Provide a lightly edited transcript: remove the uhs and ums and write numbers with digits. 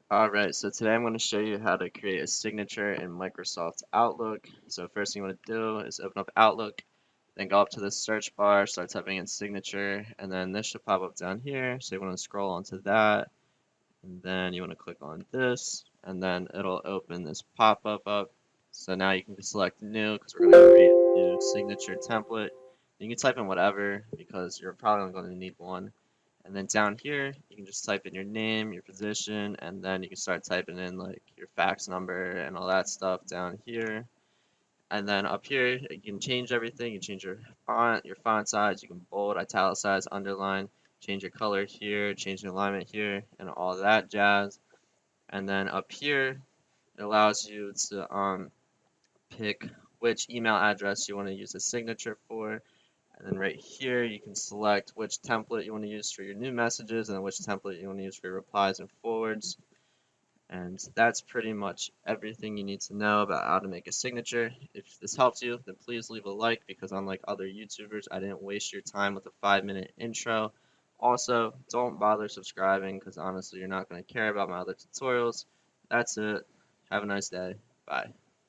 Alright, so today I'm going to show you how to create a signature in Microsoft Outlook. So first thing you want to do is open up Outlook, then go up to the search bar, start typing in signature, and then this should pop up down here. So you want to scroll onto that, and then you want to click on this, and then it'll open this pop-up up. So now you can select new because we're going to create a new signature template. You can type in whatever because you're probably only going to need one. And then down here, you can just type in your name, your position, and then you can start typing in like your fax number and all that stuff down here. And then up here, you can change everything. You can change your font size. You can bold, italicize, underline, change your color here, change the alignment here, and all that jazz. And then up here, it allows you to pick which email address you want to use a signature for. And then right here, you can select which template you want to use for your new messages and which template you want to use for your replies and forwards. And that's pretty much everything you need to know about how to make a signature. If this helped you, then please leave a like because unlike other YouTubers, I didn't waste your time with a 5-minute intro. Also, don't bother subscribing because honestly, you're not going to care about my other tutorials. That's it. Have a nice day. Bye.